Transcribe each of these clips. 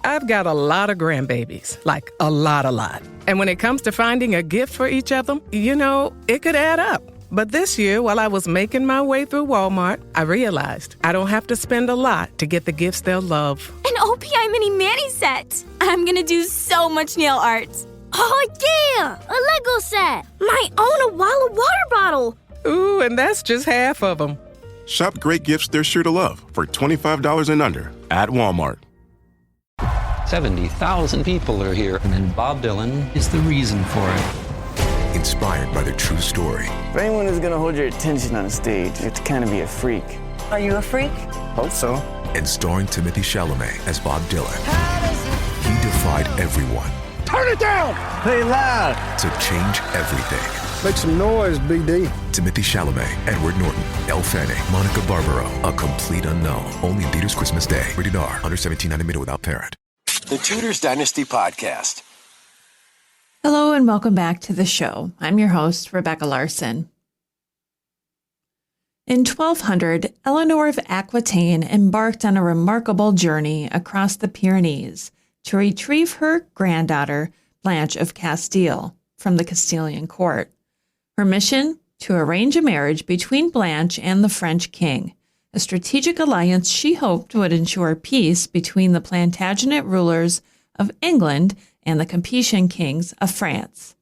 I've got a lot of grandbabies, like a lot. And when it comes to finding a gift for each of them, it could add up. But this year, while I was making my way through Walmart, I realized I don't have to spend a lot to get the gifts they'll love. An OPI mini mani set! I'm gonna do so much nail art. Oh, yeah! A Lego set! Might own a Walla water bottle! Ooh, and that's just half of them. Shop great gifts they're sure to love for $25 and under at Walmart. 70,000 people are here, and Bob Dylan is the reason for it. Inspired by the true story. If anyone is going to hold your attention on a stage, you have to kind of be a freak. Are you a freak? Hope so. And starring Timothée Chalamet as Bob Dylan. He defied everyone. Turn it down! Play loud! To change everything. Make some noise, BD. Timothée Chalamet, Edward Norton, Elle Fanning, Monica Barbaro. A complete unknown. Only in theaters Christmas Day. Rated R. Under 17, not admitted without parent. The Tudors Dynasty Podcast. Hello and welcome back to the show. I'm your host, Rebecca Larson. In 1200, Eleanor of Aquitaine embarked on a remarkable journey across the Pyrenees to retrieve her granddaughter, Blanche of Castile, from the Castilian court. Her mission? To arrange a marriage between Blanche and the French king, a strategic alliance she hoped would ensure peace between the Plantagenet rulers of England and the Capetian kings of France.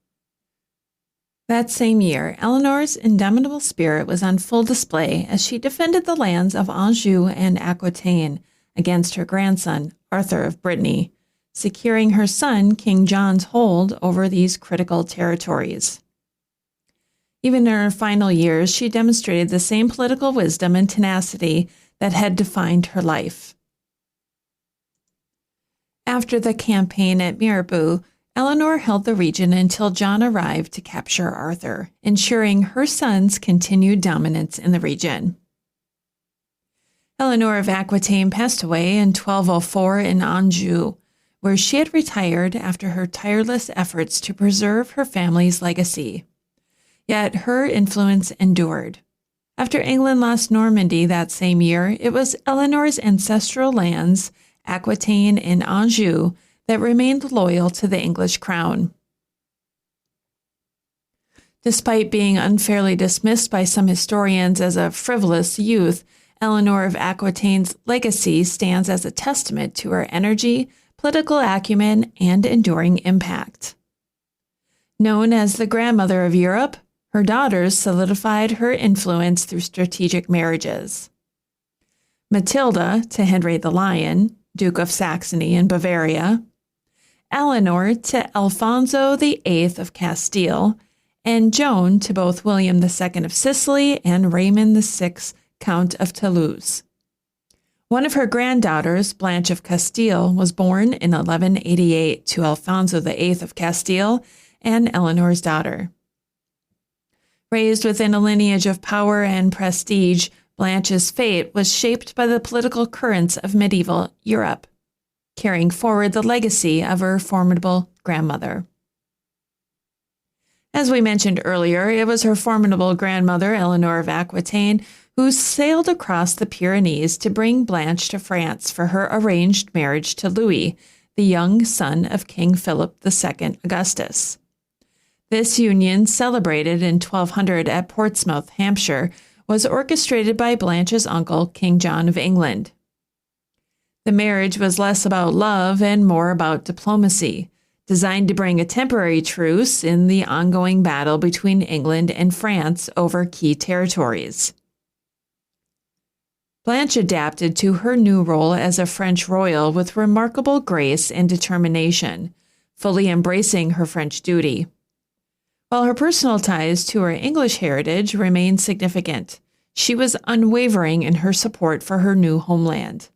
That same year, Eleanor's indomitable spirit was on full display as she defended the lands of Anjou and Aquitaine against her grandson, Arthur of Brittany, securing her son, King John's hold over these critical territories. Even in her final years, she demonstrated the same political wisdom and tenacity that had defined her life. After the campaign at Mirabeau, Eleanor held the region until John arrived to capture Arthur, ensuring her son's continued dominance in the region. Eleanor of Aquitaine passed away in 1204 in Anjou, where she had retired after her tireless efforts to preserve her family's legacy. Yet her influence endured. After England lost Normandy that same year, it was Eleanor's ancestral lands, Aquitaine and Anjou, that remained loyal to the English crown. Despite being unfairly dismissed by some historians as a frivolous youth, Eleanor of Aquitaine's legacy stands as a testament to her energy, political acumen, and enduring impact. Known as the grandmother of Europe, her daughters solidified her influence through strategic marriages. Matilda to Henry the Lion, Duke of Saxony and Bavaria, Eleanor to Alfonso VIII of Castile, and Joan to both William II of Sicily and Raymond VI, Count of Toulouse. One of her granddaughters, Blanche of Castile, was born in 1188 to Alfonso VIII of Castile and Eleanor's daughter. Raised within a lineage of power and prestige, Blanche's fate was shaped by the political currents of medieval Europe, carrying forward the legacy of her formidable grandmother. As we mentioned earlier, it was her formidable grandmother, Eleanor of Aquitaine, who sailed across the Pyrenees to bring Blanche to France for her arranged marriage to Louis, the young son of King Philip II Augustus. This union, celebrated in 1200 at Portsmouth, Hampshire, was orchestrated by Blanche's uncle, King John of England. The marriage was less about love and more about diplomacy, designed to bring a temporary truce in the ongoing battle between England and France over key territories. Blanche adapted to her new role as a French royal with remarkable grace and determination, fully embracing her French duty. While her personal ties to her English heritage remained significant, she was unwavering in her support for her new homeland.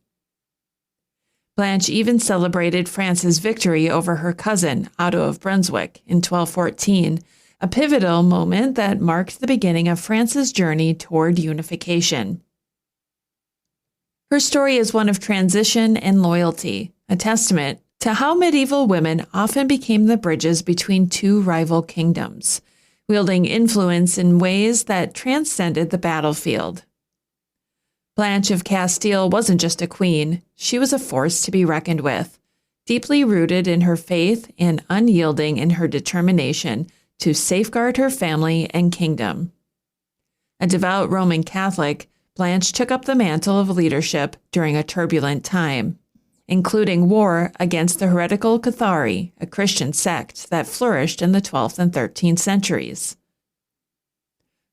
Blanche even celebrated France's victory over her cousin, Otto of Brunswick, in 1214, a pivotal moment that marked the beginning of France's journey toward unification. Her story is one of transition and loyalty, a testament to how medieval women often became the bridges between two rival kingdoms, wielding influence in ways that transcended the battlefield. Blanche of Castile wasn't just a queen, she was a force to be reckoned with, deeply rooted in her faith and unyielding in her determination to safeguard her family and kingdom. A devout Roman Catholic, Blanche took up the mantle of leadership during a turbulent time, including war against the heretical Cathari, a Christian sect that flourished in the 12th and 13th centuries.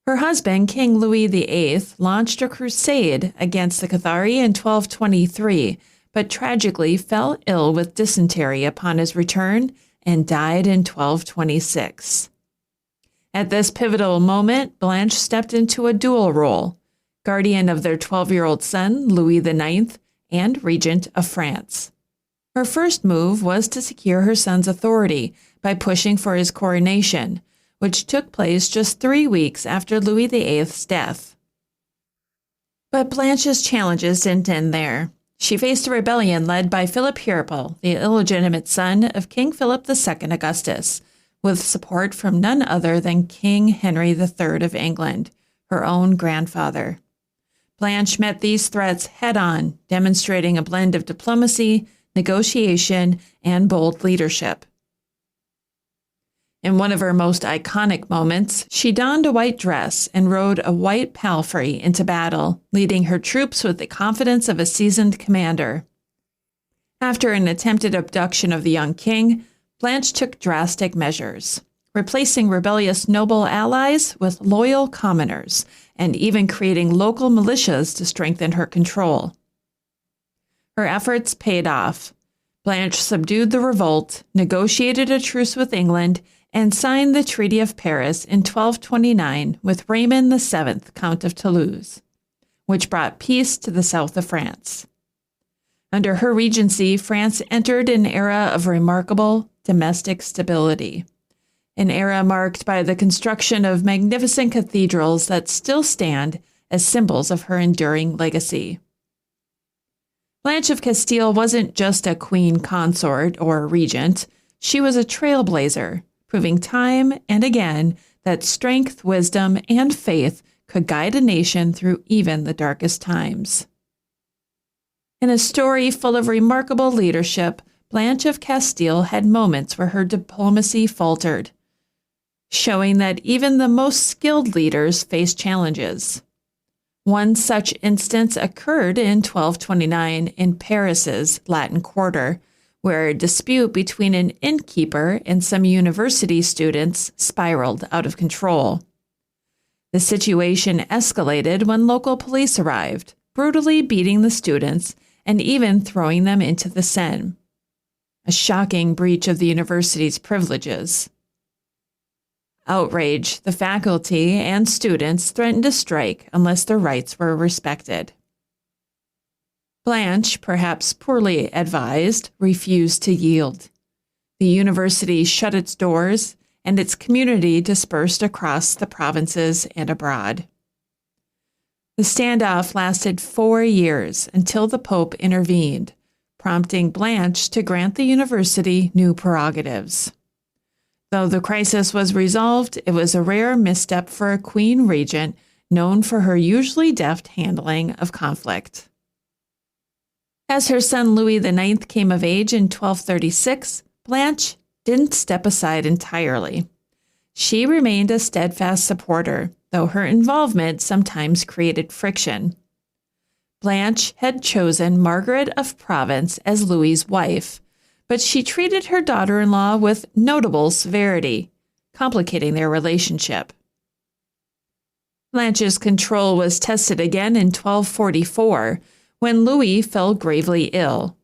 Her husband, King Louis VIII, launched a crusade against the Cathari in 1223, but tragically fell ill with dysentery upon his return and died in 1226. At this pivotal moment, Blanche stepped into a dual role, guardian of their 12-year-old son, Louis IX, and regent of France. Her first move was to secure her son's authority by pushing for his coronation, which took place just 3 weeks after Louis VIII's death. But Blanche's challenges didn't end there. She faced a rebellion led by Philip Hurepoul, the illegitimate son of King Philip II Augustus, with support from none other than King Henry III of England, her own grandfather. Blanche met these threats head-on, demonstrating a blend of diplomacy, negotiation, and bold leadership. In one of her most iconic moments, she donned a white dress and rode a white palfrey into battle, leading her troops with the confidence of a seasoned commander. After an attempted abduction of the young king, Blanche took drastic measures, replacing rebellious noble allies with loyal commoners, and even creating local militias to strengthen her control. Her efforts paid off. Blanche subdued the revolt, negotiated a truce with England, and signed the Treaty of Paris in 1229 with Raymond VII, Count of Toulouse, which brought peace to the south of France. Under her regency, France entered an era of remarkable domestic stability, an era marked by the construction of magnificent cathedrals that still stand as symbols of her enduring legacy. Blanche of Castile wasn't just a queen consort or regent. She was a trailblazer, proving time and again that strength, wisdom, and faith could guide a nation through even the darkest times. In a story full of remarkable leadership, Blanche of Castile had moments where her diplomacy faltered, showing that even the most skilled leaders face challenges. One such instance occurred in 1229 in Paris's Latin Quarter, where a dispute between an innkeeper and some university students spiraled out of control. The situation escalated when local police arrived, brutally beating the students and even throwing them into the Seine. A shocking breach of the university's privileges. Outraged, the faculty and students threatened to strike unless their rights were respected. Blanche, perhaps poorly advised, refused to yield. The university shut its doors, and its community dispersed across the provinces and abroad. The standoff lasted 4 years until the Pope intervened, prompting Blanche to grant the university new prerogatives. Though the crisis was resolved, it was a rare misstep for a queen regent known for her usually deft handling of conflict. As her son Louis IX came of age in 1236, Blanche didn't step aside entirely. She remained a steadfast supporter, though her involvement sometimes created friction. Blanche had chosen Margaret of Provence as Louis's wife, but she treated her daughter-in-law with notable severity, complicating their relationship. Blanche's control was tested again in 1244, when Louis fell gravely ill.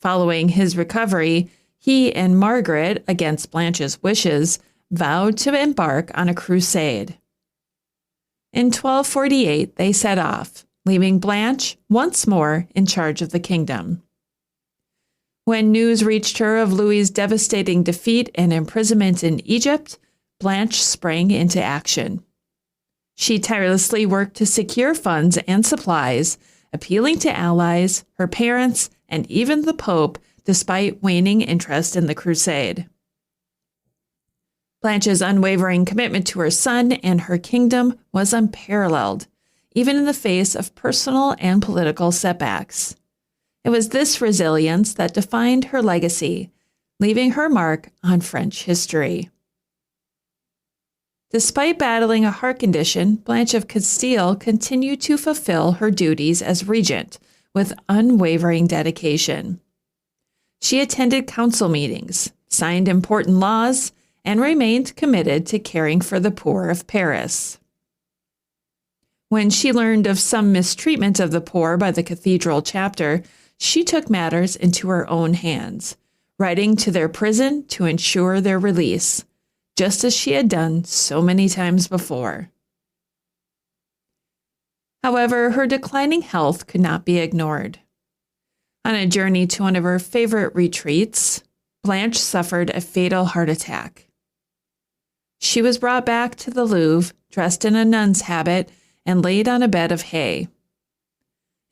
Following his recovery, he and Margaret, against Blanche's wishes, vowed to embark on a crusade. In 1248, they set off, leaving Blanche once more in charge of the kingdom. When news reached her of Louis's devastating defeat and imprisonment in Egypt, Blanche sprang into action. She tirelessly worked to secure funds and supplies, appealing to allies, her parents, and even the Pope, despite waning interest in the crusade. Blanche's unwavering commitment to her son and her kingdom was unparalleled, even in the face of personal and political setbacks. It was this resilience that defined her legacy, leaving her mark on French history. Despite battling a heart condition, Blanche of Castile continued to fulfill her duties as regent with unwavering dedication. She attended council meetings, signed important laws, and remained committed to caring for the poor of Paris. When she learned of some mistreatment of the poor by the cathedral chapter, she took matters into her own hands, writing to their prison to ensure their release, just as she had done so many times before. However, her declining health could not be ignored. On a journey to one of her favorite retreats, Blanche suffered a fatal heart attack. She was brought back to the Louvre, dressed in a nun's habit, and laid on a bed of hay.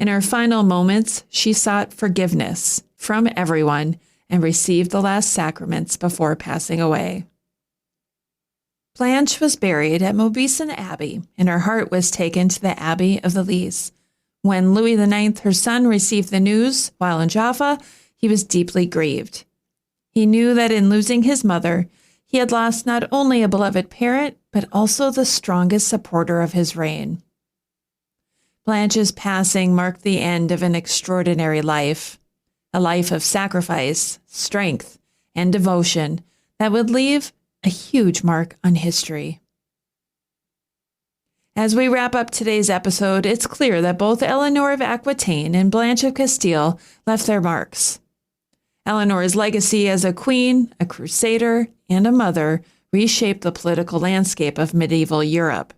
In her final moments, she sought forgiveness from everyone and received the last sacraments before passing away. Blanche was buried at Maubuisson Abbey, and her heart was taken to the Abbey of the Lys. When Louis IX, her son, received the news while in Jaffa, he was deeply grieved. He knew that in losing his mother, he had lost not only a beloved parent, but also the strongest supporter of his reign. Blanche's passing marked the end of an extraordinary life, a life of sacrifice, strength, and devotion that would leave a huge mark on history. As we wrap up today's episode, it's clear that both Eleanor of Aquitaine and Blanche of Castile left their marks. Eleanor's legacy as a queen, a crusader, and a mother reshaped the political landscape of medieval Europe,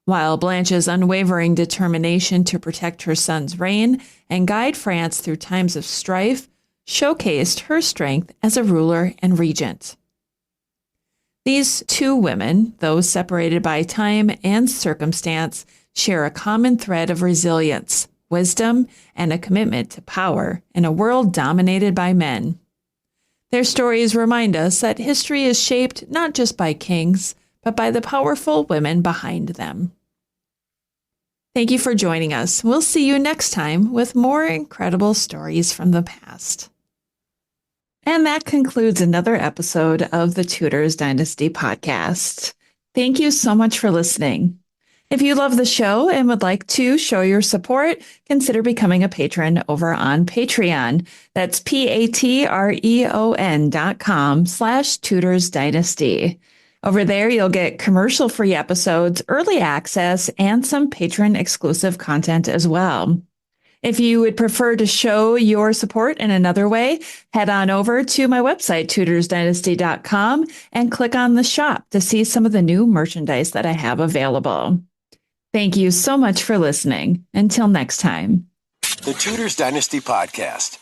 while Blanche's unwavering determination to protect her son's reign and guide France through times of strife showcased her strength as a ruler and regent. These two women, though separated by time and circumstance, share a common thread of resilience, wisdom, and a commitment to power in a world dominated by men. Their stories remind us that history is shaped not just by kings, but by the powerful women behind them. Thank you for joining us. We'll see you next time with more incredible stories from the past. And that concludes another episode of the Tudors Dynasty podcast. Thank you so much for listening. If you love the show and would like to show your support, consider becoming a patron over on Patreon. That's patreon.com/Tudors Dynasty. Over there, you'll get commercial-free episodes, early access, and some patron-exclusive content as well. If you would prefer to show your support in another way, head on over to my website, tudorsdynasty.com, and click on the shop to see some of the new merchandise that I have available. Thank you so much for listening. Until next time. The Tudors Dynasty Podcast.